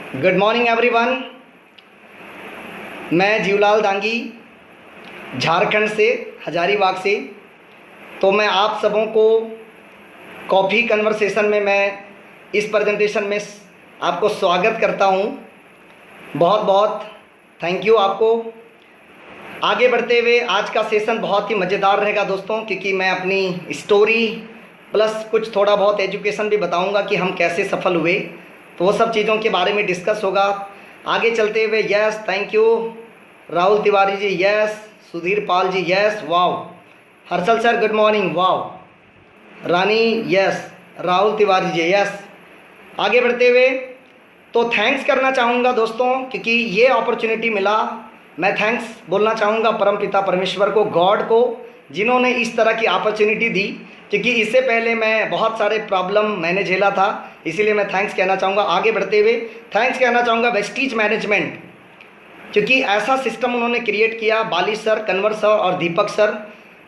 Good morning everyone. मैं जीवलाल दांगी झारखंड से, हजारीबाग से। तो मैं आप सबों को कॉफ़ी कन्वर्सेशन में मैं इस प्रेजेंटेशन में आपको स्वागत करता हूं। बहुत बहुत थैंक यू आपको। आगे बढ़ते हुए आज का सेशन बहुत ही मज़ेदार रहेगा दोस्तों, क्योंकि मैं अपनी स्टोरी प्लस कुछ थोड़ा बहुत एजुकेशन भी बताऊंगा कि हम कैसे सफल हुए। तो वो सब चीज़ों के बारे में डिस्कस होगा। आगे चलते हुए yes thank you Rahul Tiwari ji, yes Sudhir Pal ji, yes wow Harshal sir good morning, wow Rani, yes Rahul Tiwari ji, yes. आगे बढ़ते हुए तो थैंक्स करना चाहूँगा दोस्तों, क्योंकि ये अपॉर्चुनिटी मिला। मैं थैंक्स बोलना चाहूँगा परमपिता परमेश्वर को, गॉड को, जिन्होंने इस तरह की अपॉर्चुनिटी दी। क्योंकि इससे पहले मैं बहुत सारे प्रॉब्लम मैंने झेला था, इसीलिए मैं थैंक्स कहना चाहूँगा। आगे बढ़ते हुए थैंक्स कहना चाहूँगा वेस्टीज मैनेजमेंट, क्योंकि ऐसा सिस्टम उन्होंने क्रिएट किया। बाली सर, कन्वर सर और दीपक सर,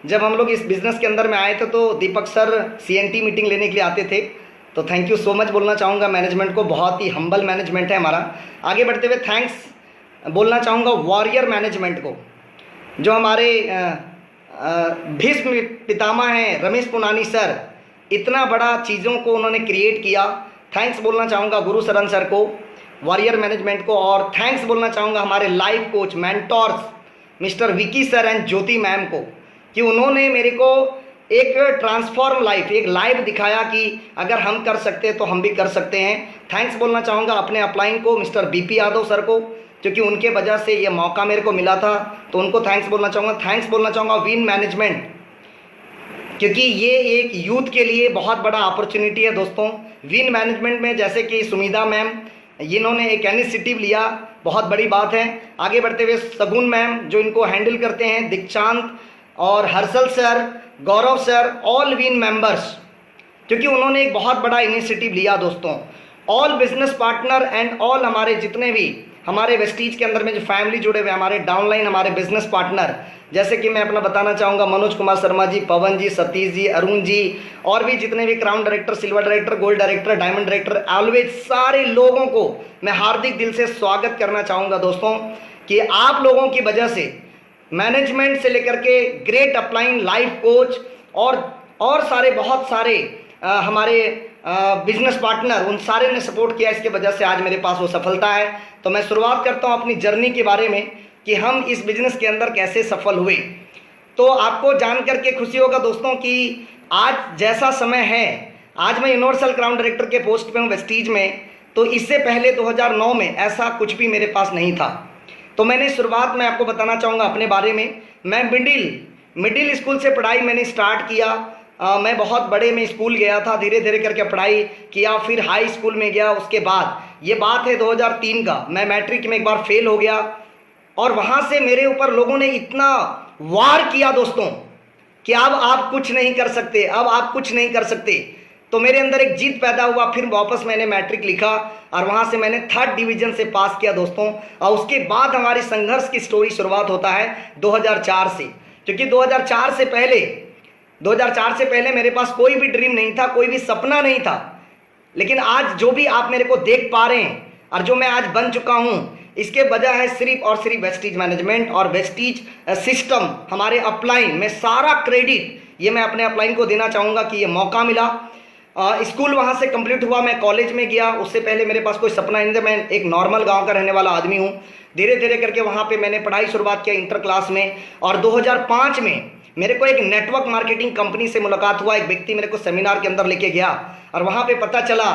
जब हम लोग इस बिज़नेस के अंदर में आए थे तो दीपक सर CNT मीटिंग लेने के लिए आते थे। तो थैंक यू सो मच बोलना चाहूँगा मैनेजमेंट को, बहुत ही हम्बल मैनेजमेंट है हमारा। आगे बढ़ते हुए थैंक्स बोलना चाहूँगा वॉरियर मैनेजमेंट को, जो हमारे भीष्म पितामह हैं रमेश पुनानी सर। इतना बड़ा चीज़ों को उन्होंने क्रिएट किया। थैंक्स बोलना चाहूँगा गुरु शरण सर को, वॉरियर मैनेजमेंट को। और थैंक्स बोलना चाहूँगा हमारे life coach mentors mister Vicky sir and Jyoti ma'am को, कि उन्होंने मेरे को एक ट्रांसफॉर्म लाइफ, एक लाइफ दिखाया कि अगर हम कर सकते हैं तो हम भी कर सकते हैं। थैंक्स बोलना चाहूँगा अपने अपलाइन को, मिस्टर BP यादव सर को, क्योंकि उनके वजह से ये मौका मेरे को मिला था, तो उनको थैंक्स बोलना चाहूँगा। थैंक्स बोलना चाहूँगा विन मैनेजमेंट, क्योंकि ये एक यूथ के लिए बहुत बड़ा अपॉर्चुनिटी है दोस्तों। विन मैनेजमेंट में जैसे कि सुमिधा मैम, इन्होंने एक इनिशिएटिव लिया, बहुत बड़ी बात है। आगे बढ़ते हुए सगुन मैम जो इनको हैंडल करते हैं, दीक्षांत और हर्षल सर, गौरव सर, ऑल विन मेंबर्स, क्योंकि उन्होंने एक बहुत बड़ा इनिशिएटिव लिया दोस्तों। All business partner and all हमारे जितने भी हमारे वेस्टीज के अंदर में जो फैमिली जुड़े हुए, हमारे डाउनलाइन हमारे बिजनेस पार्टनर, जैसे कि मैं अपना बताना चाहूँगा मनोज कुमार शर्मा जी, पवन जी, सतीश जी, अरुण जी, और भी जितने भी crown director, silver director, gold director, diamond director, always सारे लोगों को मैं हार्दिक दिल से स्वागत करना चाहूँगा दोस्तों, कि आप लोगों की वजह से मैनेजमेंट से लेकर के ग्रेट अपलाइन, लाइफ कोच और सारे बहुत सारे हमारे बिजनेस पार्टनर, उन सारे ने सपोर्ट किया। इसके वजह से आज मेरे पास वो सफलता है। तो मैं शुरुआत करता हूँ अपनी जर्नी के बारे में, कि हम इस बिजनेस के अंदर कैसे सफल हुए। तो आपको जान करके खुशी होगा दोस्तों कि आज जैसा समय है, आज मैं यूनिवर्सल क्राउन डायरेक्टर के पोस्ट पे हूँ वेस्टीज में। तो इससे पहले 2009 में ऐसा कुछ भी मेरे पास नहीं था। तो मैंने शुरुआत में आपको बताना चाहूँगा अपने बारे में। मैं मिडिल स्कूल से पढ़ाई मैंने स्टार्ट किया। मैं बहुत बड़े में स्कूल गया था, धीरे धीरे करके पढ़ाई किया, फिर हाई स्कूल में गया। उसके बाद ये बात है 2003 का, मैं मैट्रिक में एक बार फेल हो गया, और वहाँ से मेरे ऊपर लोगों ने इतना वार किया दोस्तों, कि अब आप कुछ नहीं कर सकते, अब आप कुछ नहीं कर सकते। तो मेरे अंदर एक जीत पैदा हुआ। फिर वापस मैंने मैट्रिक लिखा और वहाँ से मैंने 3rd डिवीज़न से पास किया दोस्तों। और उसके बाद हमारी संघर्ष की स्टोरी शुरुआत होता है 2004 से, क्योंकि 2004 से पहले मेरे पास कोई भी ड्रीम नहीं था, कोई भी सपना नहीं था। लेकिन आज जो भी आप मेरे को देख पा रहे हैं और जो मैं आज बन चुका हूँ, इसके वजह है सिर्फ और सिर्फ वेस्टीज मैनेजमेंट और वेस्टीज सिस्टम, हमारे अपलाइन में। सारा क्रेडिट ये मैं अपने अपलाइन को देना चाहूँगा कि ये मौका मिला। स्कूल वहाँ से कंप्लीट हुआ, मैं कॉलेज में गया। उससे पहले मेरे पास कोई सपना नहीं था, मैं एक नॉर्मल गाँव का रहने वाला आदमी हूँ। धीरे धीरे करके वहाँ पर मैंने पढ़ाई शुरुआत किया इंटर क्लास में। और 2005 में मेरे को एक नेटवर्क मार्केटिंग कंपनी से मुलाकात हुआ। एक व्यक्ति मेरे को सेमिनार के अंदर लेके गया और वहाँ पे पता चला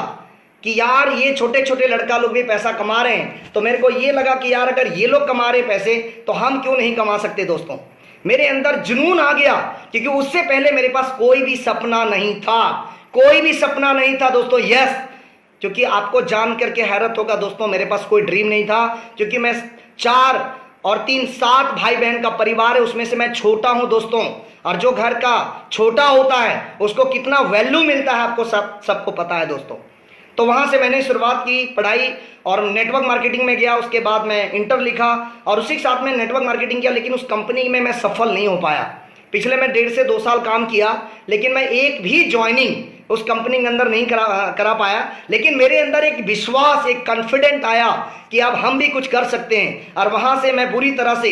कि यार ये छोटे छोटे लड़का लोग भी पैसा कमा रहे हैं। तो मेरे को ये लगा कि यार अगर ये लोग कमा रहे पैसे तो हम क्यों नहीं कमा सकते दोस्तों। मेरे अंदर जुनून आ गया, क्योंकि उससे पहले मेरे पास कोई भी सपना नहीं था, कोई भी सपना नहीं था दोस्तों। यस, क्योंकि आपको जान करके हैरत होगा दोस्तों, मेरे पास कोई ड्रीम नहीं था, क्योंकि मैं 4 और 3 7 भाई बहन का परिवार है, उसमें से मैं छोटा हूं दोस्तों। और जो घर का छोटा होता है उसको कितना वैल्यू मिलता है आपको सबको पता है दोस्तों। तो वहां से मैंने शुरुआत की पढ़ाई और नेटवर्क मार्केटिंग में गया। उसके बाद मैं इंटर लिखा और उसी के साथ में नेटवर्क मार्केटिंग किया, लेकिन उस कंपनी में मैं सफल नहीं हो पाया। पिछले मैं 1.5 से 2 साल काम किया, लेकिन मैं एक भी ज्वाइनिंग उस कंपनी के अंदर नहीं करा पाया, लेकिन मेरे अंदर एक विश्वास, एक कॉन्फिडेंट आया कि अब हम भी कुछ कर सकते हैं, और वहाँ से मैं बुरी तरह से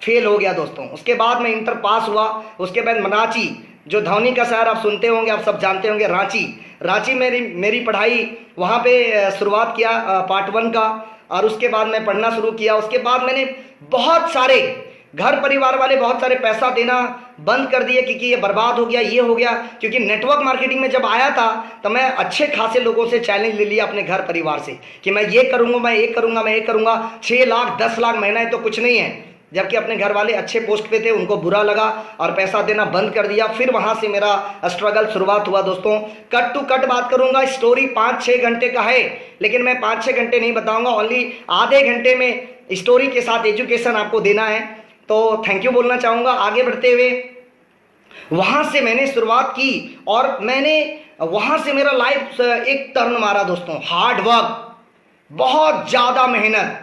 फेल हो गया दोस्तों। उसके बाद मैं इंटर पास हुआ। उसके बाद रांची, जो धौनी का शहर आप सुनते होंगे, आप सब जानते होंगे, रांची मेरी पढ़ाई वहाँ पे शुरुआत किया पार्ट 1 का, और उसके बाद मैं पढ़ना शुरू किया। उसके बाद मैंने बहुत सारे घर परिवार वाले बहुत सारे पैसा देना बंद कर दिए, क्योंकि ये बर्बाद हो गया, ये हो गया। क्योंकि नेटवर्क मार्केटिंग में जब आया था तो मैं अच्छे खासे लोगों से चैलेंज ले लिया अपने घर परिवार से कि मैं ये करूँगा, मैं ये करूँगा, मैं ये करूँगा। 6 लाख 10 लाख महीना है तो कुछ नहीं है। जबकि अपने घर वाले अच्छे पोस्ट पे थे, उनको बुरा लगा और पैसा देना बंद कर दिया। फिर वहाँ से मेरा स्ट्रगल शुरुआत हुआ दोस्तों। कट टू कट बात करूँगा, स्टोरी 5-6 घंटे का है, लेकिन मैं 5-6 घंटे नहीं बताऊँगा, ओनली आधे घंटे में स्टोरी के साथ एजुकेशन आपको देना है। तो थैंक यू बोलना चाहूँगा। आगे बढ़ते हुए वहाँ से मैंने शुरुआत की और मैंने वहाँ से मेरा लाइफ एक टर्न मारा दोस्तों। हार्ड वर्क, बहुत ज़्यादा मेहनत,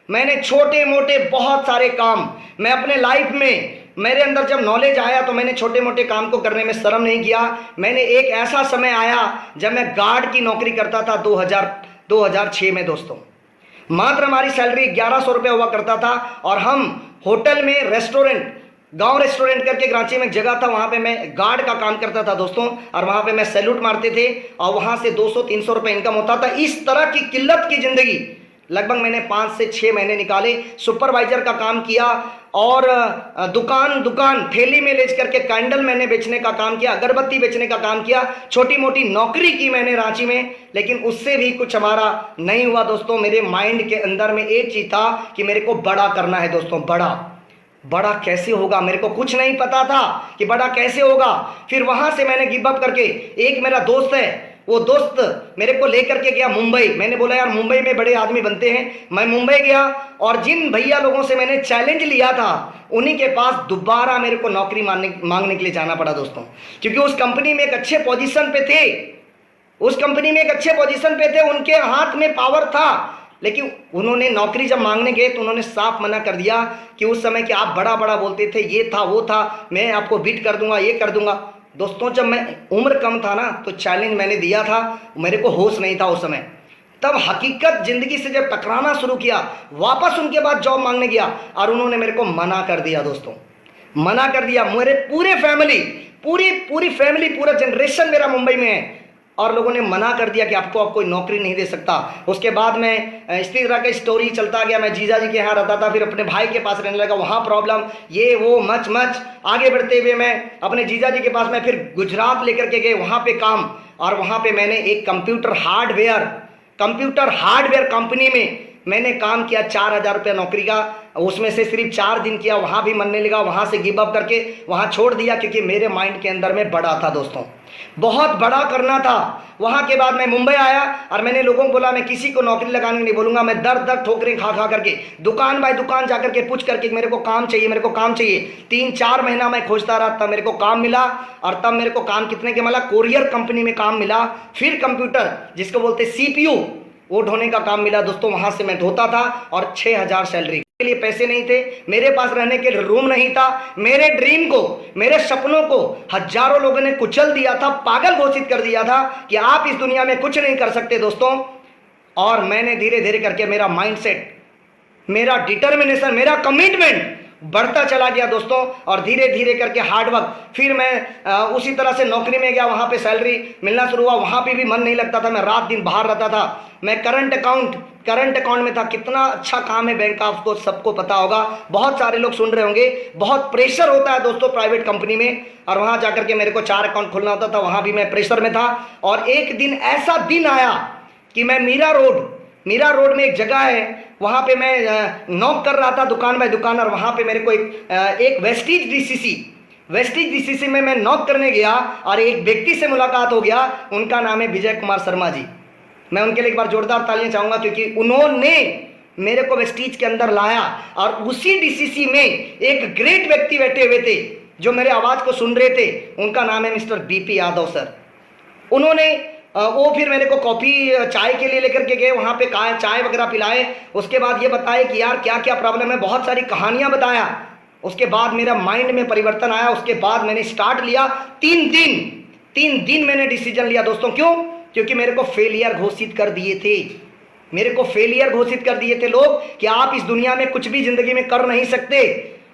मैंने छोटे मोटे बहुत सारे काम, मैं अपने लाइफ में, मेरे अंदर जब नॉलेज आया तो मैंने छोटे मोटे काम को करने में शर्म नहीं किया। मैंने एक ऐसा समय आया जब मैं गार्ड की नौकरी करता था 2006 में दोस्तों। मात्र हमारी सैलरी 1100 रुपये हुआ करता था, और हम होटल में, रेस्टोरेंट, गांव रेस्टोरेंट करके रांची में एक जगह था, वहाँ पे मैं गार्ड का काम करता था दोस्तों, और वहाँ पे मैं सैल्यूट मारते थे और वहाँ से 200-300 रुपये इनकम होता था। इस तरह की किल्लत की ज़िंदगी लगभग मैंने 5 से 6 महीने निकाले। सुपरवाइजर का काम किया और दुकान थैली में ले करके कैंडल मैंने बेचने का काम किया, अगरबत्ती बेचने का काम किया, छोटी मोटी नौकरी की मैंने रांची में। लेकिन उससे भी कुछ हमारा नहीं हुआ दोस्तों। मेरे माइंड के अंदर में एक चीज़ था कि मेरे को बड़ा करना है दोस्तों। बड़ा कैसे होगा, मेरे को कुछ नहीं पता था कि बड़ा कैसे होगा। फिर वहाँ से मैंने गिव अप करके, एक मेरा दोस्त है, वो दोस्त मेरे को लेकर के गया मुंबई। मैंने बोला यार मुंबई में बड़े आदमी बनते हैं। मैं मुंबई गया और जिन भैया लोगों से मैंने चैलेंज लिया था उन्हीं के पास दोबारा मेरे को नौकरी मांगने के लिए जाना पड़ा दोस्तों। क्योंकि उस कंपनी में एक अच्छे पोजीशन पे थे, उनके हाथ में पावर था। लेकिन उन्होंने नौकरी जब मांगने गए तो उन्होंने साफ मना कर दिया कि उस समय कि आप बड़ा बड़ा बोलते थे, ये था वो था, मैं आपको बीट कर दूंगा, ये कर दूंगा। दोस्तों जब मैं उम्र कम था ना तो चैलेंज मैंने दिया था, मेरे को होश नहीं था उस समय। तब हकीकत ज़िंदगी से जब टकराना शुरू किया, वापस उनके बाद जॉब मांगने गया और उन्होंने मेरे को मना कर दिया दोस्तों, मना कर दिया। मेरे पूरी फैमिली, पूरा जनरेशन मेरा मुंबई में है और लोगों ने मना कर दिया कि आपको अब कोई नौकरी नहीं दे सकता। उसके बाद मैं इसी तरह का स्टोरी चलता गया। मैं जीजा जी के यहाँ रहता था, फिर अपने भाई के पास रहने लगा, वहाँ प्रॉब्लम, ये वो मच आगे बढ़ते हुए मैं अपने जीजा जी के पास, मैं फिर गुजरात लेकर के गए, वहाँ पे काम। और वहाँ पे मैंने एक कंप्यूटर हार्डवेयर कंपनी में मैंने काम किया, 4,000 रुपया नौकरी का। उसमें से सिर्फ 4 दिन किया, वहाँ भी मन नहीं लगा, वहाँ से गिव अप करके वहाँ छोड़ दिया। क्योंकि मेरे माइंड के अंदर में बड़ा था दोस्तों, बहुत बड़ा करना था। वहाँ के बाद मैं मुंबई आया और मैंने लोगों को बोला मैं किसी को नौकरी लगाने नहीं बोलूँगा। मैं दर ठोकरें खा करके, दुकान बाय दुकान जा करके पूछ करके मेरे को काम चाहिए। 3-4 महीना मैं खोजता रहा, तब मेरे को काम मिला। और तब मेरे को काम कितने के मिला, कोरियर कंपनी में काम मिला। फिर कंप्यूटर जिसको बोलते CPU, वो ढोने का काम मिला दोस्तों। वहाँ से मैं ढोता था और 6,000 सैलरी। के लिए पैसे नहीं थे, मेरे पास रहने के लिए रूम नहीं था। मेरे ड्रीम को, मेरे सपनों को हजारों लोगों ने कुचल दिया था, पागल घोषित कर दिया था कि आप इस दुनिया में कुछ नहीं कर सकते दोस्तों। और मैंने धीरे धीरे करके मेरा माइंडसेट, मेरा डिटर्मिनेशन, मेरा कमिटमेंट बढ़ता चला गया दोस्तों। और धीरे धीरे करके हार्डवर्क, फिर मैं उसी तरह से नौकरी में गया, वहाँ पे सैलरी मिलना शुरू हुआ। वहाँ पे भी मन नहीं लगता था, मैं रात दिन बाहर रहता था। मैं करंट अकाउंट में था। कितना अच्छा काम है बैंक का, आपको सबको पता होगा, बहुत सारे लोग सुन रहे होंगे। बहुत प्रेशर होता है दोस्तों प्राइवेट कंपनी में, और वहाँ जाकर के मेरे को 4 अकाउंट खोलना होता था, वहाँ भी मैं प्रेशर में था। और एक दिन ऐसा दिन आया कि मैं मीरा रोड में एक जगह है, वहाँ पे मैं नॉक कर रहा था दुकान बाय दुकान। और वहाँ पे मेरे को एक वेस्टीज डीसीसी में मैं नॉक करने गया और एक व्यक्ति से मुलाकात हो गया। उनका नाम है विजय कुमार शर्मा जी। मैं उनके लिए एक बार जोरदार तालियां चाहूँगा, क्योंकि उन्होंने मेरे को वेस्टीज के अंदर लाया। और उसी डीसीसी में एक ग्रेट व्यक्ति बैठे हुए थे जो मेरे आवाज़ को सुन रहे थे। उनका नाम है मिस्टर BP यादव सर। उन्होंने वो फिर मेरे को कॉफ़ी चाय के लिए लेकर के गए, वहाँ पे चाय वगैरह पिलाए। उसके बाद ये बताए कि यार क्या क्या प्रॉब्लम है, बहुत सारी कहानियाँ बताया। उसके बाद मेरा माइंड में परिवर्तन आया। उसके बाद मैंने स्टार्ट लिया, 3 3 दिन मैंने डिसीजन लिया दोस्तों। क्यों? क्योंकि मेरे को फेलियर घोषित कर दिए थे। मेरे को फेलियर घोषित कर दिए थे लोग कि आप इस दुनिया में कुछ भी जिंदगी में कर नहीं सकते।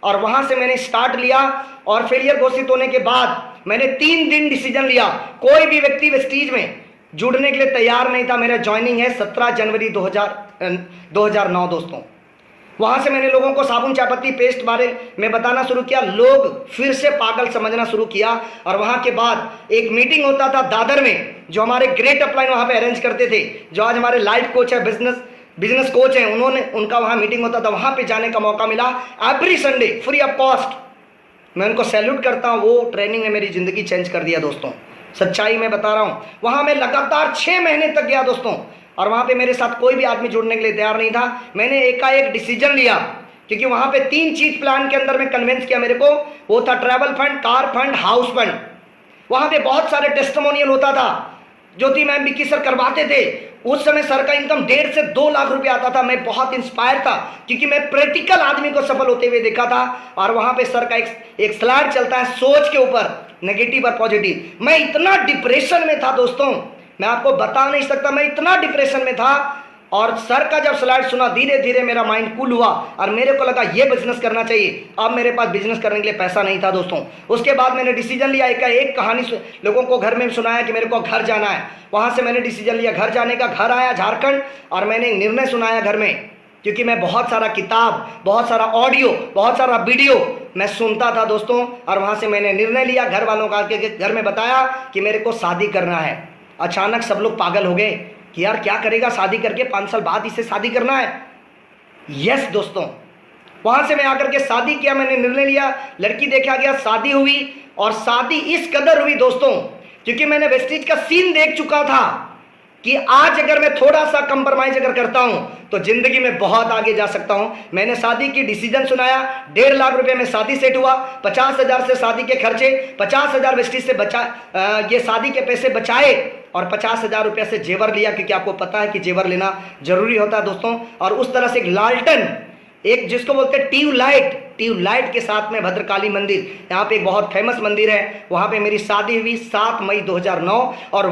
और वहां से मैंने स्टार्ट लिया और फेलियर घोषित होने के बाद मैंने 3 दिन डिसीजन लिया। कोई भी व्यक्ति वेस्टीज में जुड़ने के लिए तैयार नहीं था। मेरा ज्वाइनिंग है 17 जनवरी 2009 दोस्तों। वहां से मैंने लोगों को साबुन चायपत्ती पेस्ट बारे में बताना शुरू किया। लोग फिर से पागल समझना शुरू किया। और वहां के बाद एक मीटिंग होता था दादर में, जो हमारे ग्रेट अपलाइन वहां पे अरेंज करते थे, जो आज हमारे लाइफ कोच है, बिजनेस कोच है, उनका वहां मीटिंग होता था। वहां पे जाने का मौका मिला every Sunday free of cost. मैं उनको सैल्यूट करता हूं। वो ट्रेनिंग ने मेरी जिंदगी चेंज कर दिया दोस्तों। सच्चाई मैं बता रहा हूं। वहां मैं लगातार 6 महीने तक गया दोस्तों, और वहां पे मेरे साथ कोई भी आदमी जुड़ने के लिए तैयार नहीं था। मैंने एकाएक डिसीजन लिया, क्योंकि वहां पे 3 चीज प्लान के अंदर में कन्विंस किया मेरे को। वो था travel fund, car fund, house fund. वहां पे बहुत सारे टेस्टिमोनियल होता था। ज्योति मैम, विक्की सर करवाते थे। उस समय सर का इनकम 1.5 से 2 लाख रुपए आता था। मैं बहुत इंस्पायर था, क्योंकि मैं प्रैक्टिकल आदमी को सफल होते हुए देखा था। और वहां पे सर का एक स्लाइड चलता है सोच के ऊपर, नेगेटिव और पॉजिटिव। मैं इतना डिप्रेशन में था दोस्तों, मैं आपको बता नहीं सकता, मैं इतना डिप्रेशन में था। और सर का जब स्लाइड सुना, धीरे धीरे मेरा माइंड कूल हुआ और मेरे को लगा ये बिजनेस करना चाहिए। अब मेरे पास बिजनेस करने के लिए पैसा नहीं था दोस्तों। उसके बाद मैंने डिसीजन लिया, एक कहानी लोगों को घर में सुनाया कि मेरे को घर जाना है। वहां से मैंने डिसीजन लिया घर जाने का। घर आया झारखंड, और मैंने एक निर्णय सुनाया घर में, क्योंकि मैं बहुत सारा किताब, बहुत सारा ऑडियो, बहुत सारा वीडियो मैं सुनता था दोस्तों। और वहां से मैंने निर्णय लिया, घर वालों का घर में बताया कि मेरे को शादी करना है। अचानक सब लोग पागल हो गए कि यार क्या करेगा शादी करके, 5 साल बाद इसे शादी करना है। यस दोस्तों, वहां से मैं आकर के शादी किया। मैंने निर्णय लिया, लड़की देखा गया, शादी हुई। और शादी इस कदर हुई दोस्तों, क्योंकि मैंने वेस्टीज का सीन देख चुका था कि आज अगर मैं थोड़ा सा कंप्रोमाइज अगर करता हूं तो जिंदगी में बहुत आगे जा सकता हूं। मैंने शादी की, डिसीजन सुनाया, 1.5 लाख रुपए में शादी सेट हुआ। 50,000 से शादी के खर्चे, 50,000 वेस्टीज से ये शादी के पैसे बचाए, और 50,000 रुपये से जेवर लिया, क्योंकि आपको पता है कि जेवर लेना जरूरी होता है दोस्तों। और उस तरह से एक लालटन, एक जिसको बोलते हैं ट्यूबलाइट के साथ में भद्रकाली मंदिर, यहाँ पे एक बहुत फेमस मंदिर है, वहां पे मेरी शादी हुई 7 मई 2009। और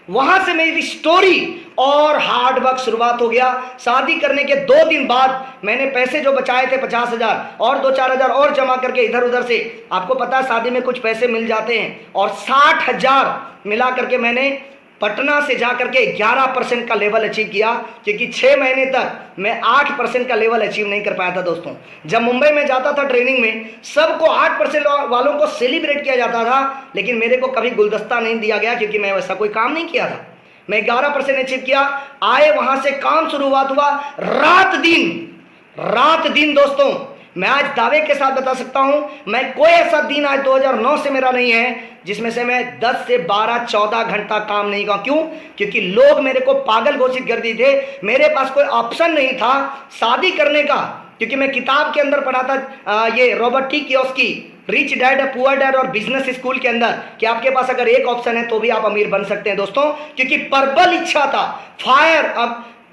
वहां से मेरी स्टोरी और हार्ड वर्क शुरुआत हो गया। शादी करने के 2 दिन बाद मैंने पैसे जो बचाए थे 50,000 और 2-4 हज़ार और जमा करके इधर उधर से, आपको पता है शादी में कुछ पैसे मिल जाते हैं, और 60,000 मिला करके मैंने पटना से जा करके 11% का लेवल अचीव किया। क्योंकि 6 महीने तक मैं 8% का लेवल अचीव नहीं कर पाया था दोस्तों। जब मुंबई में जाता था ट्रेनिंग में, सबको 8% वालों को सेलिब्रेट किया जाता था, लेकिन मेरे को कभी गुलदस्ता नहीं दिया गया, क्योंकि मैं वैसा कोई काम नहीं किया था। मैं 11% अचीव किया। आए वहां से काम शुरुआत हुआ, रात दिन दोस्तों, मैं आज दावे के साथ बता सकता हूं, मैं कोई ऐसा दिन आज 2009 से मेरा नहीं है जिसमें से मैं 10 से 12-14 घंटा काम नहीं किया। क्यों? क्योंकि लोग मेरे को पागल घोषित कर दिए थे। मेरे पास कोई ऑप्शन नहीं था शादी करने का, क्योंकि मैं किताब के अंदर पढ़ा था ये Robert T Kiyosaki, rich dad poor dad और बिजनेस स्कूल के अंदर, कि आपके पास अगर एक ऑप्शन है तो भी आप अमीर बन सकते हैं दोस्तों। क्योंकि प्रबल इच्छा था,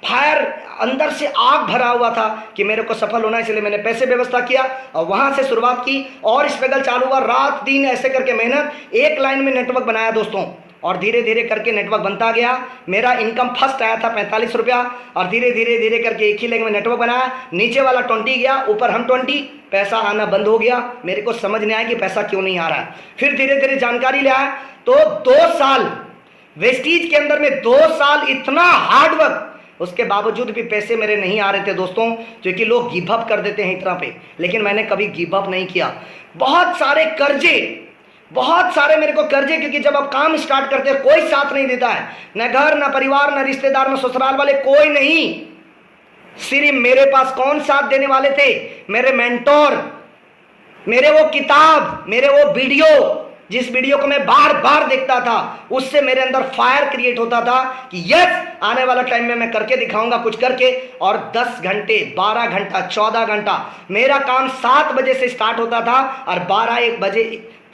फायर अंदर से आग भरा हुआ था कि मेरे को सफल होना है, इसलिए मैंने पैसे व्यवस्था किया और वहां से शुरुआत की। और स्ट्रगल चालू हुआ, रात दिन ऐसे करके मेहनत, एक लाइन में नेटवर्क बनाया दोस्तों, और धीरे धीरे करके नेटवर्क बनता गया। मेरा इनकम फर्स्ट आया था 45 रुपया, और धीरे धीरे करके एक ही लेग में नेटवर्क बनाया। नीचे वाला 20 गया, ऊपर हम 20, पैसा आना बंद हो गया। मेरे को समझ नहीं आया कि पैसा क्यों नहीं आ रहा है। फिर धीरे धीरे जानकारी ले आया, तो 2 साल वेस्टीज के अंदर में 2 साल इतना हार्डवर्क, उसके बावजूद भी पैसे मेरे नहीं आ रहे थे दोस्तों, क्योंकि लोग गिव अप कर देते हैं इतना पे, लेकिन मैंने कभी गिव अप नहीं किया। बहुत सारे मेरे को कर्जे, क्योंकि जब आप काम स्टार्ट करते हैं कोई साथ नहीं देता है, न घर, न परिवार, न रिश्तेदार, न ससुराल वाले, कोई नहीं। सिर्फ मेरे पास कौन साथ देने वाले थे? मेरे मेंटोर, मेरे वो किताब, मेरे वो वीडियो, जिस वीडियो को मैं बार बार देखता था, उससे मेरे अंदर फायर क्रिएट होता था कि यस, आने वाला टाइम में मैं करके दिखाऊंगा कुछ करके। और 10 घंटे, 12 घंटा, 14 घंटा मेरा काम 7 बजे से स्टार्ट होता था और 12-1 बजे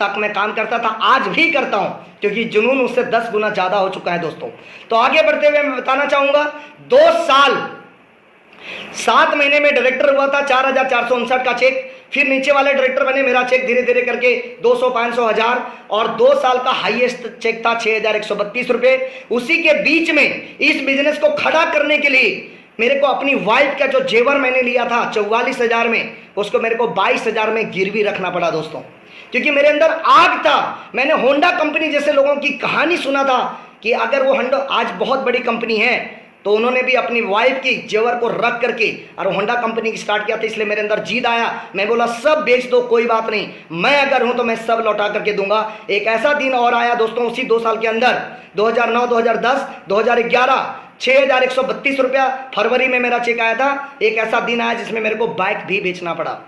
तक मैं काम करता था। आज भी करता हूं, क्योंकि जुनून उससे 10 गुना ज्यादा हो चुका है दोस्तों। तो आगे बढ़ते हुए मैं बताना चाहूंगा, 2 साल 7 महीने में डायरेक्टर हुआ था, 4,459 का चेक। फिर नीचे वाले डायरेक्टर बने, मेरा चेक धीरे धीरे करके 200, 500, 1000 और 2 साल का हाईएस्ट चेक था 6132 रुपये। उसी के बीच में इस बिजनेस को खड़ा करने के लिए मेरे को अपनी वाइफ का जो जेवर मैंने लिया था 44,000 में, उसको मेरे को 22,000 में गिरवी रखना पड़ा दोस्तों, क्योंकि मेरे अंदर आग था। मैंने होंडा कंपनी जैसे लोगों की कहानी सुना था कि अगर वो होंडा आज बहुत बड़ी कंपनी है, तो उन्होंने भी अपनी वाइफ की जेवर को रख करके और होंडा कंपनी की स्टार्ट किया था। इसलिए मेरे अंदर जीत आया, मैं बोला सब बेच दो, कोई बात नहीं, मैं अगर हूं तो मैं सब लौटा करके दूंगा। एक ऐसा दिन और आया दोस्तों उसी 2 साल के अंदर, 2009, 2010, 2011, 6132 रुपया फरवरी में मेरा चेक आया था। एक ऐसा दिन आया जिसमें मेरे को बाइक भी बेचना पड़ा,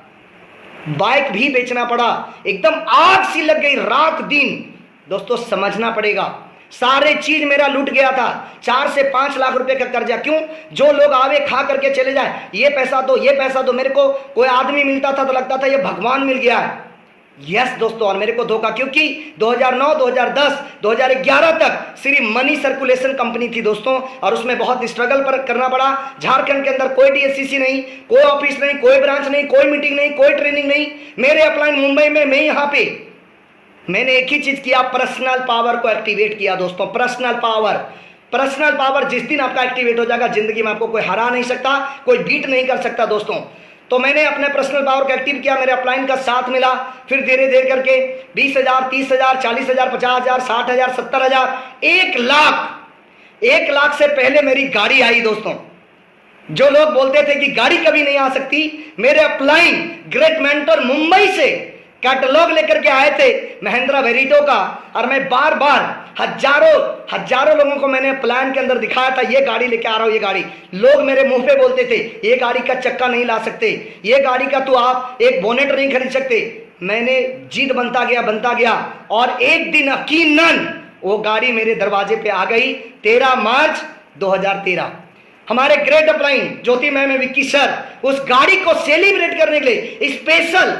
बाइक भी बेचना पड़ा। एकदम आग सी लग गई, रात दिन दोस्तों समझना पड़ेगा। सारे चीज मेरा लूट गया था, 4 से 5 लाख रुपए का कर्जा। क्यों? जो लोग आवे खा करके चले जाए, ये पैसा दो, ये पैसा दो। मेरे को कोई आदमी मिलता था तो लगता था ये भगवान मिल गया है। यस दोस्तों, और मेरे को धोखा, क्योंकि 2009, 2010, 2011 तक सिर्फ मनी सर्कुलेशन कंपनी थी दोस्तों, और उसमें बहुत स्ट्रगल पर करना पड़ा। झारखंड के अंदर कोई डीएससीसी नहीं, कोई ऑफिस नहीं, कोई ब्रांच नहीं, कोई मीटिंग नहीं, कोई ट्रेनिंग नहीं। मेरे अपलाइन मुंबई में, मैं यहाँ पे, मैंने एक ही चीज किया, पर्सनल पावर को एक्टिवेट किया दोस्तों। पर्सनल पावर, पर्सनल पावर जिस दिन आपका एक्टिवेट हो जाएगा, जिंदगी में आपको कोई हरा नहीं सकता, कोई बीट नहीं कर सकता दोस्तों। तो मैंने अपने पर्सनल पावर को एक्टिव किया, मेरे अपलाइन का साथ मिला। फिर धीरे धीरे करके 20,000, 30,000, 40,000, 50,000, 60,000, 70,000, 1 लाख। 1 लाख से पहले मेरी गाड़ी आई दोस्तों। जो लोग बोलते थे कि गाड़ी कभी नहीं आ सकती, मेरे अपलाइन ग्रेट मेंटर मुंबई से कैटलॉग लेकर के आए थे महिंद्रा वेरिटो का, और मैं बार बार हजारों लोगों को मैंने प्लान के अंदर दिखाया था, ये गाड़ी लेके आ रहा हूं, ये गाड़ी। लोग मेरे मुंह पे बोलते थे ये गाड़ी का चक्का नहीं ला सकते, ये गाड़ी का तो आप एक बोनेट नहीं खरीद सकते। मैंने जिद बनता गया, और एक दिन यकीनन वो गाड़ी मेरे दरवाजे पे आ गई। 13 मार्च 2013 हमारे ग्रेट अपलाइन ज्योति मैम, विक्की सर उस गाड़ी को सेलिब्रेट करने के लिए स्पेशल,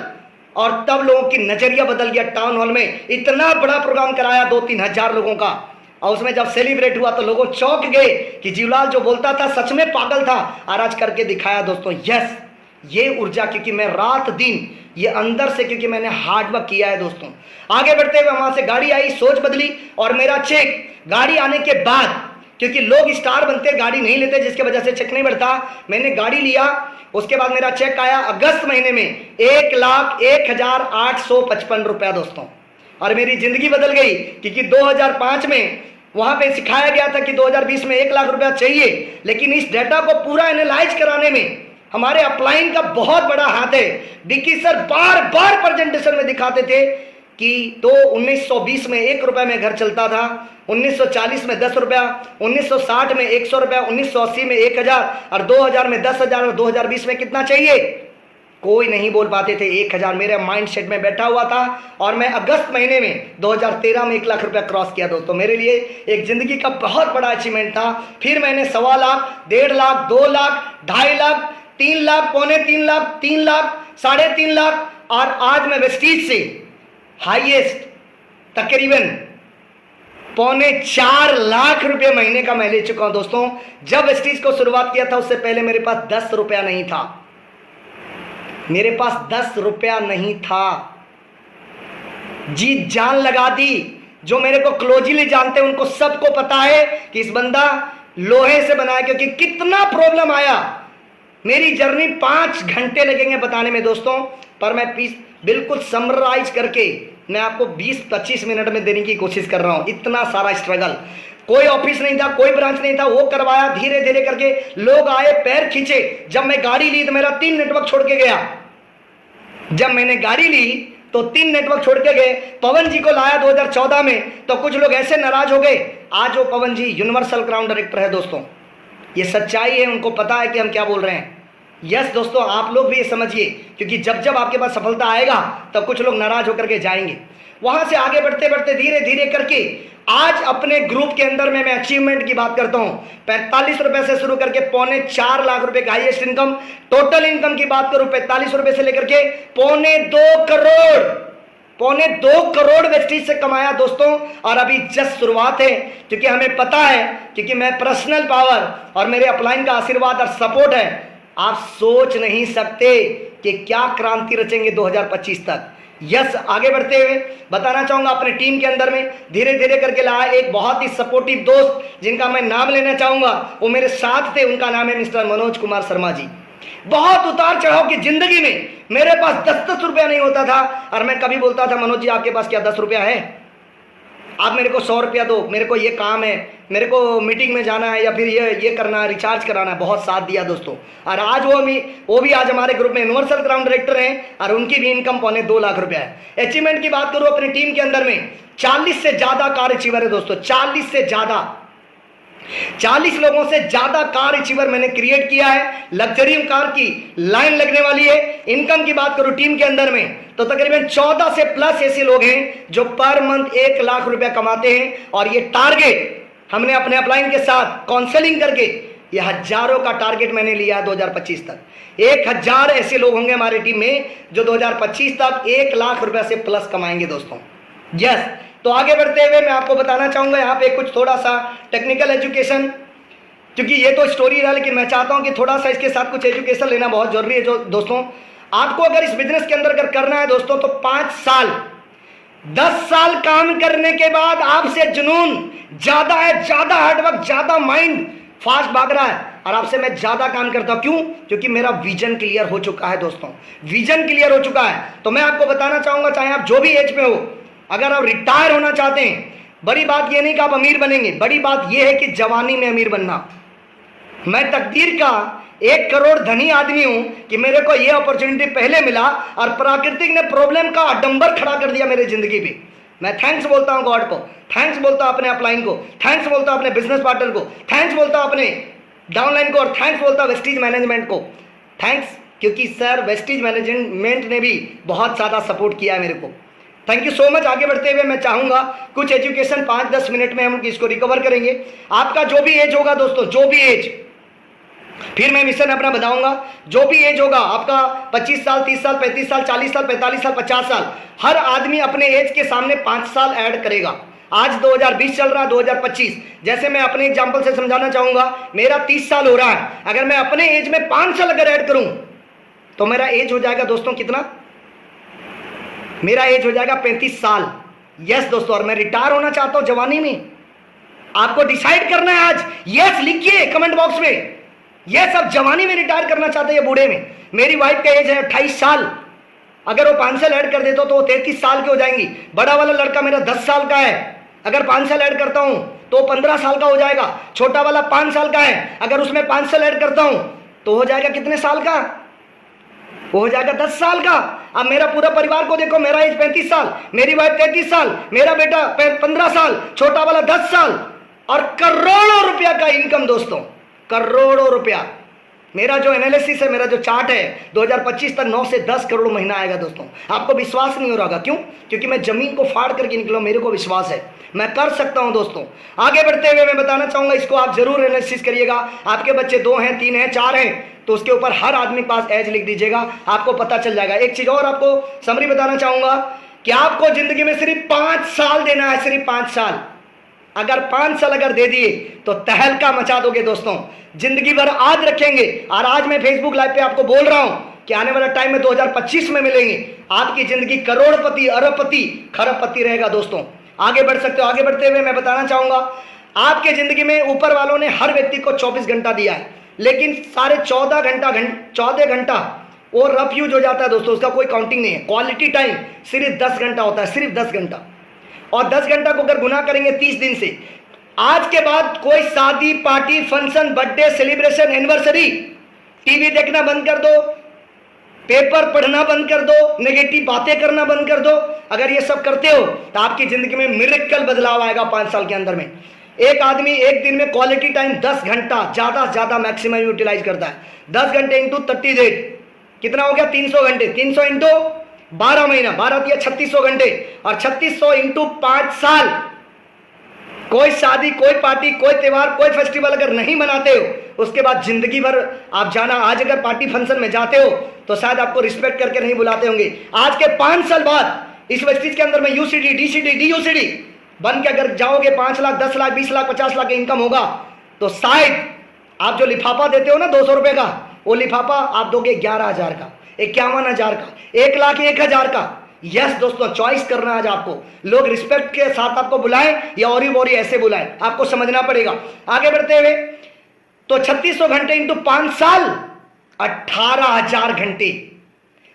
और तब लोगों की नजरिया बदल गया। टाउन हॉल में इतना बड़ा प्रोग्राम कराया 2-3 हजार लोगों का, और उसमें जब सेलिब्रेट हुआ तो लोगों चौंक गए कि जीवलाल जो बोलता था सच में पागल था, और आज करके दिखाया दोस्तों। यस, ये ऊर्जा, क्योंकि मैं रात दिन ये अंदर से, क्योंकि मैंने हार्डवर्क किया है दोस्तों। आगे बढ़ते हुए वहां से गाड़ी आई, सोच बदली, और मेरा चेक गाड़ी आने के बाद, क्योंकि लोग स्टार बनते गाड़ी नहीं लेते, जिसके वजह से चेक नहीं बढ़ता, मैंने गाड़ी लिया। उसके बाद मेरा चेक आया अगस्त महीने में 1,01,855 रुपया दोस्तों, और मेरी जिंदगी बदल गई। क्योंकि 2005 में वहां पे सिखाया गया था कि 2020 में 1 लाख रुपया चाहिए, लेकिन इस डेटा को पूरा एनालाइज कराने में हमारे अपलाइन का बहुत बड़ा हाथ है। डिक्की सर बार बार प्रेजेंटेशन में दिखाते थे कि 1920 में 1 रुपया में घर चलता था, 1940 में 10 रुपया, 1960 में 100 रुपया, 1980 में 1,000, और 2000 में 10,000, और 2020 में कितना चाहिए कोई नहीं बोल पाते थे। 1,000 मेरे माइंड सेट में बैठा हुआ था, और मैं अगस्त महीने में 2013 में 1 लाख रुपया क्रॉस किया दोस्तों। मेरे लिए एक जिंदगी का बहुत बड़ा अचीवमेंट था। फिर मैंने 1.25 लाख, 1.5 लाख, 2 लाख, 2.5 लाख, 3 लाख, पौने 3 लाख, 3 लाख, 3.5 लाख, और आज मैं वेस्टीज से हाईएस्ट तकरीबन 3.25 लाख रुपए महीने का मैं ले चुका हूं दोस्तों। जब वेस्टीज को शुरुआत किया था उससे पहले मेरे पास 10 रुपया नहीं था, मेरे पास 10 रुपया नहीं था। जी जान लगा दी। जो मेरे को क्लोजली जानते हैं उनको सबको पता है कि इस बंदा लोहे से बना है, क्योंकि कितना प्रॉब्लम आया। मेरी जर्नी 5 घंटे लगेंगे बताने में दोस्तों, पर मैं बिल्कुल समराइज करके मैं आपको 20-25 मिनट में देने की कोशिश कर रहा हूं। इतना सारा स्ट्रगल, कोई ऑफिस नहीं था, कोई ब्रांच नहीं था, वो करवाया धीरे धीरे करके। लोग आए, पैर खींचे। जब मैं गाड़ी ली तो मेरा 3 नेटवर्क छोड़ के गया। जब मैंने गाड़ी ली तो 3 नेटवर्क छोड़ के गए। पवन जी को लाया 2014 में, तो कुछ लोग ऐसे नाराज हो गए। आज वो पवन जी यूनिवर्सल क्राउन डायरेक्टर है दोस्तों। ये सच्चाई है, उनको पता है कि हम क्या बोल रहे हैं। यस दोस्तों, आप लोग भी ये समझिए, क्योंकि जब जब आपके पास सफलता आएगा तब कुछ लोग नाराज होकर के जाएंगे। वहां से आगे बढ़ते बढ़ते धीरे धीरे करके आज अपने ग्रुप के अंदर में मैं अचीवमेंट की बात करता हूं। 45 रुपए से शुरू करके 3.25 लाख रुपए का हाईएस्ट इनकम। टोटल इनकम की बात करूं 45 रुपए से लेकर के 2.25 करोड़ वेस्टीज से कमाया दोस्तों। और अभी जस्ट शुरुआत है, क्योंकि हमें पता है, क्योंकि मैं पर्सनल पावर और मेरे अपलाइन का आशीर्वाद और सपोर्ट है। आप सोच नहीं सकते कि क्या क्रांति रचेंगे 2025 तक। यस, आगे बढ़ते हुए बताना चाहूंगा अपने टीम के अंदर में धीरे धीरे करके लाया एक बहुत ही सपोर्टिव दोस्त जिनका मैं नाम लेना चाहूंगा, वो मेरे साथ थे, उनका नाम है मिस्टर मनोज कुमार शर्मा जी। बहुत उतार चढ़ाव की जिंदगी में मेरे पास 10-10 रुपया नहीं होता था और मैं कभी बोलता था मनोज जी आपके पास क्या 10 रुपया है, आप मेरे को 100 रुपया दो, मेरे को ये काम है, मेरे को मीटिंग में जाना है या फिर ये करना है, रिचार्ज कराना है। बहुत साथ दिया दोस्तों। और आज वो भी आज हमारे ग्रुप में यूनिवर्सल ग्राउंड डायरेक्टर हैं और उनकी भी इनकम 2.25 लाख रुपया है। अचीवमेंट की बात करूँ अपनी टीम के अंदर में 40 से ज्यादा कार अचीवर है दोस्तों, 40 से ज्यादा, 40 लोगों से ज्यादा कार अचीवर मैंने क्रिएट किया है। लग्जरी कार की लाइन लगने वाली है। इनकम की बात करूं टीम के अंदर में तो तकरीबन 14 से प्लस ऐसे लोग हैं जो पर मंथ 1 लाख रुपया कमाते हैं और ये टारगेट हमने अपने अपलाइन के साथ काउंसलिंग करके ये हजारों का टारगेट मैंने लिया है 2025 तक। 1000 ऐसे लोग होंगे हमारी टीम में जो 2025 तक 1 लाख रुपया से प्लस कमाएंगे दोस्तों। यस, तो आगे बढ़ते हुए मैं आपको बताना चाहूंगा यहाँ पे कुछ थोड़ा सा टेक्निकल एजुकेशन, क्योंकि ये तो स्टोरी रहा लेकिन मैं चाहता हूँ कि थोड़ा सा इसके साथ कुछ एजुकेशन लेना बहुत जरूरी है। जो दोस्तों आपको अगर इस बिजनेस के अंदर अगर करना है दोस्तों तो 5 साल 10 साल काम करने के बाद आपसे जुनून ज्यादा है, ज्यादा हार्डवर्क, ज्यादा माइंड फास्ट भाग रहा है और आपसे मैं ज्यादा काम करता हूं। क्यों? क्योंकि मेरा विजन क्लियर हो चुका है दोस्तों, विजन क्लियर हो चुका है। तो मैं आपको बताना चाहूंगा चाहे आप जो भी एज में हो, अगर आप रिटायर होना चाहते हैं, बड़ी बात यह नहीं कि आप अमीर बनेंगे, बड़ी बात यह है कि जवानी में अमीर बनना। मैं तकदीर का 1 करोड़ धनी आदमी हूं कि मेरे को यह अपॉर्चुनिटी पहले मिला और प्राकृतिक ने प्रॉब्लम का अडंबर खड़ा कर दिया मेरी जिंदगी पे। मैं थैंक्स बोलता हूं गॉड को, थैंक्स बोलता हूं अपने अपलाइन को, थैंक्स बोलता हूं अपने बिजनेस पार्टनर को, थैंक्स बोलता हूं अपने डाउनलाइन को और थैंक्स बोलता हूं वेस्टीज मैनेजमेंट को। थैंक्स, क्योंकि सर वेस्टीज मैनेजमेंट ने भी बहुत ज़्यादा सपोर्ट किया है मेरे को। Thank you so much. आगे बढ़ते हुए मैं चाहूंगा कुछ एजुकेशन 5-10 मिनट में हम इसको रिकवर करेंगे। आपका जो भी एज होगा दोस्तों, जो भी एज, फिर मैं मिशन अपना बताऊंगा, जो भी एज होगा आपका 25 साल, 30 साल, 35 साल, 40 साल, 45 साल, 50 साल, हर आदमी अपने एज के सामने 5 साल ऐड करेगा। आज 2020 चल रहा है, 2025, जैसे मैं अपने एग्जाम्पल से समझाना चाहूंगा, मेरा 30 साल हो रहा है, अगर मैं अपने एज में 5 साल अगर ऐड करूं तो मेरा एज हो जाएगा दोस्तों कितना? मेरा एज हो जाएगा 35 साल। यस दोस्तों, और मैं रिटायर होना चाहता हूं जवानी में। आपको डिसाइड करना है आज। यस लिखिए कमेंट बॉक्स में, यस आप जवानी में रिटायर करना चाहते हैं, बूढ़े में। मेरी वाइफ का एज है 28 साल, अगर वो 5 साल ऐड कर देता तो वो 33 साल के हो जाएंगी। बड़ा वाला लड़का मेरा 10 साल का है, अगर 5 साल ऐड करता हूं तो 15 साल का हो जाएगा। छोटा वाला 5 साल का है, अगर उसमें 5 साल ऐड करता हूं तो हो जाएगा कितने साल का? वो हो जाएगा 10 साल का। अब मेरा पूरा परिवार को देखो, मेरा एज 35 साल, मेरी वाइफ 33 साल, मेरा बेटा 15 साल, छोटा वाला 10 साल और करोड़ों रुपया का इनकम दोस्तों, करोड़ों रुपया। मेरा जो एनालिसिस है, मेरा जो चार्ट है, 2025 तक 9 से 10 करोड़ महीना आएगा दोस्तों। आपको विश्वास नहीं हो रहा होगा, क्यों? क्योंकि मैं जमीन को फाड़ करके निकला, मेरे को विश्वास है मैं कर सकता हूं दोस्तों। आगे बढ़ते हुए मैं बताना चाहूंगा, इसको आप जरूर एनालिसिस करिएगा। आपके बच्चे 2 हैं, 3 हैं, 4 हैं तो उसके ऊपर हर आदमी पास एज लिख दीजिएगा, आपको पता चल जाएगा। एक चीज और आपको समरी बताना चाहूंगा कि आपको जिंदगी में सिर्फ 5 साल देना है, सिर्फ 5 साल। अगर 5 साल अगर दे दिए तो तहलका मचा दोगे दोस्तों, जिंदगी भर आज रखेंगे। और आज मैं फेसबुक लाइव पे आपको बोल रहा हूं कि आने वाला टाइम में 2025 में मिलेंगे, आपकी जिंदगी करोड़पति, अरबपति, खरबपति रहेगा दोस्तों। आगे बढ़ सकते हो। आगे बढ़ते हुए मैं बताना चाहूंगा, आपके जिंदगी में ऊपर वालों ने हर व्यक्ति को 24 घंटा दिया है, लेकिन सारे 14 घंटा वो रफ यूज हो जाता है दोस्तों, उसका कोई काउंटिंग नहीं है। क्वालिटी टाइम सिर्फ 10 घंटा होता है, सिर्फ 10 घंटा। और 10 घंटा को अगर गुना करेंगे 30 दिन से, आज के बाद कोई शादी, party, function, birthday, celebration, anniversary, TV देखना बंद कर दो, पेपर पढ़ना बंद कर दो, नेगेटिव बातें करना बंद कर दो। अगर ये सब करते हो तो आपकी जिंदगी में मिरेकल बदलाव आएगा 5 साल के अंदर में। एक आदमी एक दिन में क्वालिटी टाइम 10 घंटा ज्यादा से ज्यादा मैक्सिमम यूटिलाइज करता है। 10 घंटे इंटू 30 डेज कितना हो गया? 300 घंटे। 300 इंटू 12 महीना, 12 दिया 3600 घंटे, और 3600 इंटू 5 साल। कोई शादी, कोई पार्टी, कोई त्योहार, कोई फेस्टिवल अगर नहीं मनाते हो, उसके बाद जिंदगी भर आप जाना। आज अगर पार्टी फंक्शन में जाते हो तो शायद आपको रिस्पेक्ट करके नहीं बुलाते होंगे। आज के 5 साल बाद इस वेस्टीज के अंदर में यूसीडी, डीसीडी, डीयूसीडी बन के अगर जाओगे, 5 लाख, 10 लाख, 20 लाख, 50 लाख इनकम होगा, तो शायद आप जो लिफाफा देते हो ना 200 रुपए का, वो लिफाफा आप दोगे 11,000 का। 51,000 का, 1,01,000 का। यस दोस्तों, चॉइस करना आज आपको। लोग रिस्पेक्ट के साथ आपको बुलाएं या और बोरी ऐसे बुलाएं, आपको समझना पड़ेगा। आगे बढ़ते हुए तो 3600 घंटे इंटू 5 साल, 18,000 घंटे,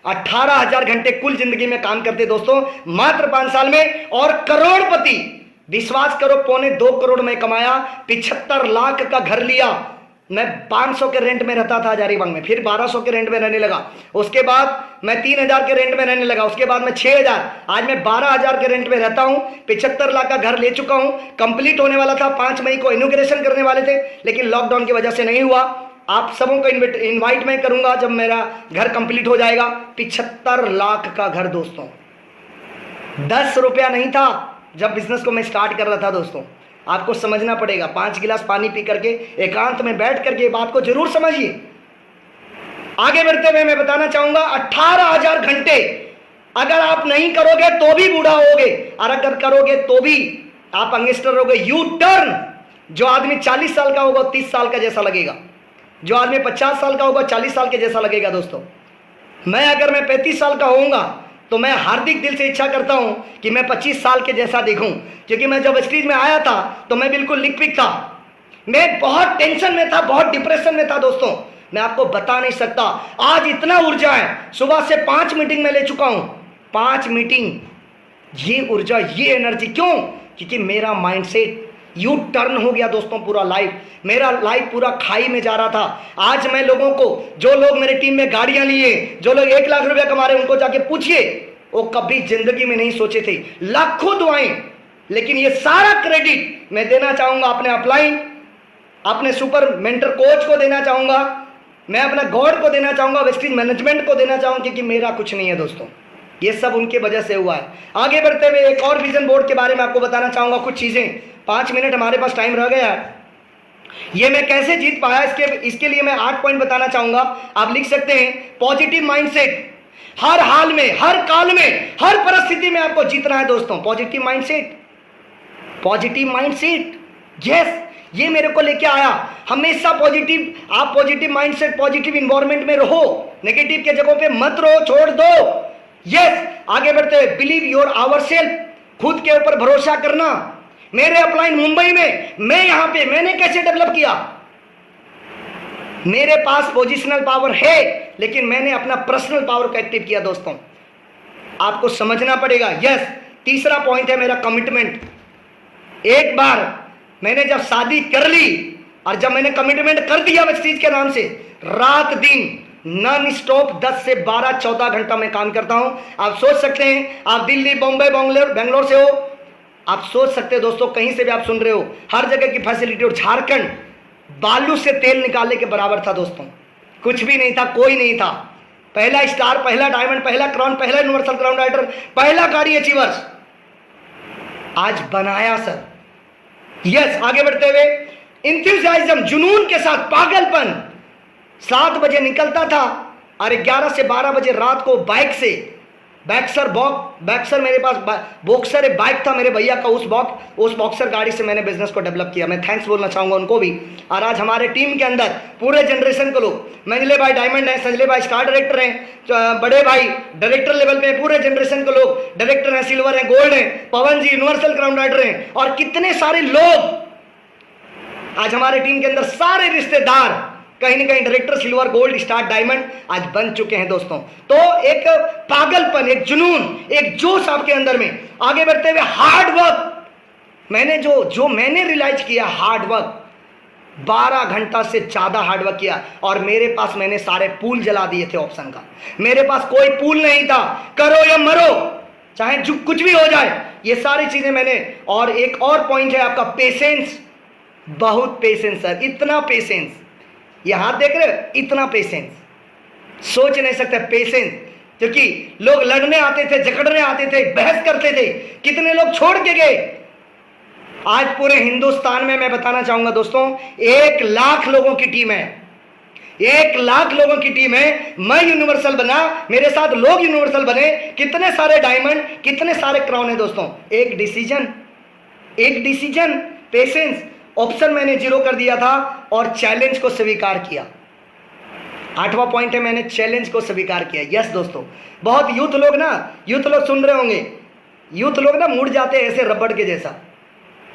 18,000 घंटे कुल जिंदगी में काम करते दोस्तों, मात्र 5 साल में। और करोड़पति, विश्वास करो 2.25 करोड़ में कमाया, 75 लाख का घर लिया। मैं 500 के रेंट में रहता था हजारीबाग में, फिर 1200 के रेंट में रहने लगा, उसके बाद मैं 3,000 के रेंट में रहने लगा, उसके बाद मैं 6,000, आज मैं 12,000 के रेंट में रहता हूं। 75 लाख का घर ले चुका हूं। कंप्लीट होने वाला था 5 मई को, इनॉग्रेशन करने वाले थे, लेकिन लॉकडाउन की वजह से नहीं हुआ। आप सबों को इन्वाइट मैं करूंगा जब मेरा घर कंप्लीट हो जाएगा। 75 लाख का घर दोस्तों, 10 रुपया नहीं था जब बिजनेस को मैं स्टार्ट कर रहा था दोस्तों। आपको समझना पड़ेगा। 5 गिलास पानी पी करके एकांत में बैठ करके ये बात को जरूर समझिए। आगे बढ़ते हुए मैं बताना चाहूंगा 18,000 घंटे अगर आप नहीं करोगे तो भी बूढ़ा होगे, और अगर करोगे तो भी आप अंगेस्टर होगे। यू टर्न, जो आदमी 40 साल का होगा 30 साल का जैसा लगेगा, जो आदमी 50 साल का होगा 40 साल के जैसा लगेगा दोस्तों। अगर मैं 35 साल का होऊंगा तो मैं हार्दिक दिल से इच्छा करता हूं कि मैं 25 साल के जैसा दिखूं, क्योंकि मैं जब स्टेज में आया था तो मैं बिल्कुल लिकपिक था। मैं बहुत टेंशन में था, बहुत डिप्रेशन में था दोस्तों, मैं आपको बता नहीं सकता। आज इतना ऊर्जा है, सुबह से 5 मीटिंग में ले चुका हूं, 5 मीटिंग। ये ऊर्जा, ये एनर्जी क्यों? क्योंकि मेरा माइंडसेट यू टर्न हो गया दोस्तों। पूरा लाइफ, मेरा लाइफ पूरा खाई में जा रहा था। आज मैं लोगों को, जो लोग मेरे टीम में गाड़ियां लिए, जो लोग 1 लाख रुपया कमा रहे हैं, उनको जाके पूछिए, वो कभी जिंदगी में नहीं सोचे थे। लाखों दुआएं, लेकिन ये सारा क्रेडिट मैं देना चाहूंगा अपने अपलाइन, अपने सुपर मेंटर कोच को देना चाहूंगा, मैं अपना गॉड को देना चाहूंगा, वेस्टिज मैनेजमेंट को देना चाहूंगा, क्योंकि मेरा कुछ नहीं है दोस्तों, ये सब उनके वजह से हुआ है। आगे बढ़ते हुए एक और विजन बोर्ड के बारे में आपको बताना चाहूंगा कुछ चीजें। 5 मिनट हमारे पास टाइम रह गया है। ये मैं कैसे जीत पाया, इसके लिए मैं 8 पॉइंट बताना चाहूंगा। आप लिख सकते हैं, पॉजिटिव माइंडसेट। हर हाल में, हर काल में, हर परिस्थिति में आपको जीतना है दोस्तों। Positive mindset, positive mindset, yes, ये मेरे को लेके आया। हमेशा पॉजिटिव, आप पॉजिटिव माइंडसेट, पॉजिटिव इन्वायरमेंट में रहो, नेगेटिव के जगहों पे मत रहो, छोड़ दो। यस, आगे बढ़ते हुए बिलीव योर आवर सेल्फ, खुद के ऊपर भरोसा करना। मेरे अपलाइन मुंबई में, मैं यहां पे, मैंने कैसे डेवलप किया? मेरे पास पोजिशनल पावर है, लेकिन मैंने अपना पर्सनल पावर को एक्टिव किया दोस्तों। आपको समझना पड़ेगा। यस, तीसरा पॉइंट है मेरा कमिटमेंट। एक बार मैंने जब शादी कर ली और जब मैंने कमिटमेंट कर दिया वेस्टीज के नाम से, रात दिन नॉन स्टॉप 10 से 12 14 घंटा मैं काम करता हूं। आप सोच सकते हैं, आप दिल्ली, बॉम्बे, बेंगलोर से हो, आप सोच सकते हैं दोस्तों, कहीं से भी आप सुन रहे हो, हर जगह की फैसिलिटी। और झारखंड बालू से तेल निकालने के बराबर था दोस्तों, कुछ भी नहीं था, कोई नहीं था। पहला स्टार, पहला डायमंड, पहला क्राउन, पहला यूनिवर्सल क्राउन राइडर, पहला गाड़ी अचीवर्स आज बनाया सर। यस, आगे बढ़ते हुए इंथुजियाज्म, जुनून के साथ, पागलपन। 7 बजे निकलता था और 11 से 12 बजे रात को बाइक से, बैक्सर मेरे पास बॉक्सर है, बाइक था मेरे भैया का, उस बॉक्सर गाड़ी से मैंने बिजनेस को डेवलप किया। मैं थैंक्स बोलना चाहूंगा उनको भी। और आज हमारे टीम के अंदर पूरे जनरेशन को लोग, मंजले भाई डायमंड हैं, संजले भाई स्टार डायरेक्टर हैं, बड़े भाई डायरेक्टर लेवल पे, पूरे जनरेशन को लोग डायरेक्टर हैं, सिल्वर हैं, गोल्ड हैं, पवन जी यूनिवर्सल क्राउन राइडर हैं, और कितने सारे लोग आज हमारे टीम के अंदर, सारे रिश्तेदार कहीं ना कहीं director, silver, gold, star, diamond आज बन चुके हैं दोस्तों। तो एक पागलपन, एक जुनून, एक जोश आपके अंदर में। आगे बढ़ते हुए हार्ड वर्क, मैंने जो मैंने रियलाइज किया, हार्ड वर्क, 12 घंटा से ज्यादा हार्ड वर्क किया। और मेरे पास, मैंने सारे पूल जला दिए थे ऑप्शन का, मेरे पास कोई पूल नहीं था। करो या मरो, चाहे जो कुछ भी हो जाए, ये सारी चीजें मैंने। और एक और पॉइंट है आपका पेशेंस, बहुत पेशेंस सर, इतना पेशेंस, ये हाथ देख रहे हो, इतना पेशेंस, सोच नहीं सकते पेशेंस। क्योंकि लोग लड़ने आते थे, झगड़ने आते थे, बहस करते थे, कितने लोग छोड़ के गए। आज पूरे हिंदुस्तान में मैं बताना चाहूंगा दोस्तों, 1 लाख लोगों की टीम है, 1 लाख लोगों की टीम है। मैं यूनिवर्सल बना, मेरे साथ लोग यूनिवर्सल बने, कितने सारे डायमंड, कितने सारे क्राउन है दोस्तों। एक डिसीजन, पेशेंस, ऑप्शन मैंने 0 कर दिया था और चैलेंज को स्वीकार किया। 8वां पॉइंट है, मैंने चैलेंज को स्वीकार किया। यस दोस्तों, बहुत यूथ लोग सुन रहे होंगे, यूथ लोग ना मुड़ जाते हैं ऐसे रबड़ के जैसा,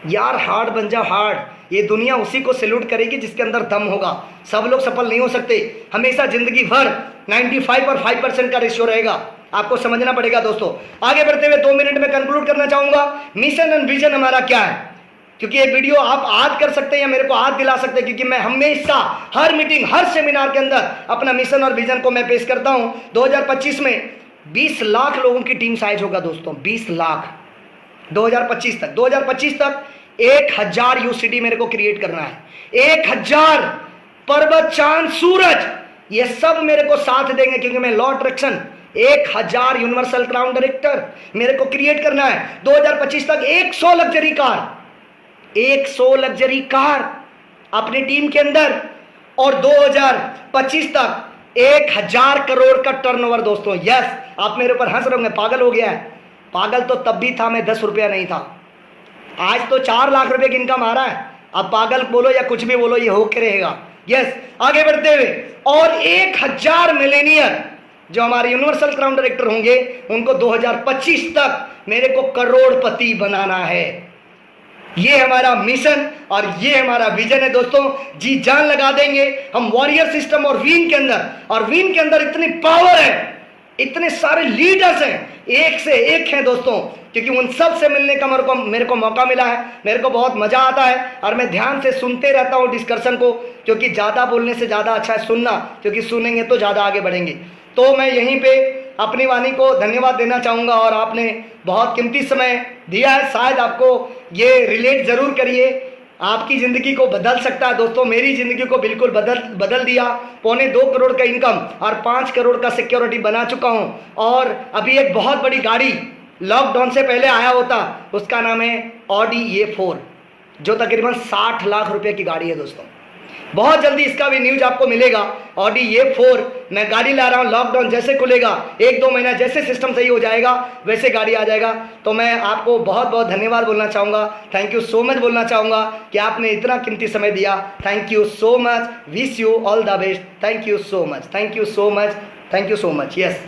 यार हार्ड बन जाओ हार्ड। ये दुनिया उसी को सैल्यूट करेगी जिसके अंदर दम होगा। सब लोग सफल नहीं हो सकते, हमेशा जिंदगी भर 95 और 5% का रेशियो रहेगा, आपको समझना पड़ेगा दोस्तों। आगे बढ़ते हुए 2 मिनट में कंक्लूड करना चाहूंगा, मिशन एंड विजन हमारा क्या है, क्योंकि ये वीडियो आप आज कर सकते हैं या मेरे को आज दिला सकते हैं, क्योंकि मैं हमेशा हर मीटिंग हर सेमिनार के अंदर अपना मिशन और विजन को मैं पेश करता हूं। 2025 में 20 लाख लोगों की टीम साइज होगा दोस्तों, 20 लाख 2025 तक 1000 यूसीडी मेरे को क्रिएट करना है। 1000 पर्वत चांद सूरज ये सब मेरे को साथ देंगे, क्योंकि मैं law attraction 1000 universal crown director मेरे को क्रिएट करना है। 2025 तक 100 लग्जरी कार अपनी टीम के अंदर, और 2025 तक 1000 करोड़ का टर्नओवर दोस्तों। यस, आप मेरे ऊपर हंस रहे होंगे, पागल हो गया है। पागल तो तब भी था, मैं 10 रुपया नहीं था, आज तो 4 लाख रुपए की इनकम आ रहा है। अब पागल बोलो या कुछ भी बोलो, ये होके रहेगा। यस, आगे बढ़ते हुए, और 1000 मिलेनियर जो हमारे यूनिवर्सल क्राउन डायरेक्टर होंगे, उनको 2025 तक मेरे को करोड़पति बनाना है। ये हमारा मिशन और ये हमारा विजन है दोस्तों। जी जान लगा देंगे हम वॉरियर सिस्टम और वीन के अंदर, और वीन के अंदर इतनी पावर है, इतने सारे लीडर्स हैं, एक से एक हैं दोस्तों, क्योंकि उन सब से मिलने का मेरे को मौका मिला है। मेरे को बहुत मजा आता है और मैं ध्यान से सुनते रहता हूँ डिस्कशन को, क्योंकि ज़्यादा बोलने से ज़्यादा अच्छा है सुनना, क्योंकि सुनेंगे तो ज़्यादा आगे बढ़ेंगे। तो मैं यहीं पे अपनी वाणी को धन्यवाद देना चाहूँगा, और आपने बहुत कीमती समय दिया है। शायद आपको ये रिलेट ज़रूर करिए, आपकी ज़िंदगी को बदल सकता है दोस्तों। मेरी ज़िंदगी को बिल्कुल बदल दिया। 2.25 करोड़ का इनकम और 5 करोड़ का सिक्योरिटी बना चुका हूँ, और अभी एक बहुत बड़ी गाड़ी लॉकडाउन से पहले आया होता, उसका नाम है ऑडी A4, जो तकरीबन 60 लाख रुपए की गाड़ी है दोस्तों। बहुत जल्दी इसका भी न्यूज आपको मिलेगा। ऑडी A4 मैं गाड़ी ला रहा हूँ, लॉकडाउन जैसे खुलेगा 1-2 महीना जैसे सिस्टम सही हो जाएगा वैसे गाड़ी आ जाएगा। तो मैं आपको बहुत बहुत धन्यवाद बोलना चाहूँगा, थैंक यू सो मच बोलना चाहूँगा कि आपने इतना कीमती समय दिया। Thank you so much, wish you all the best. Thank you so much, thank you so much, thank you so much. Yes.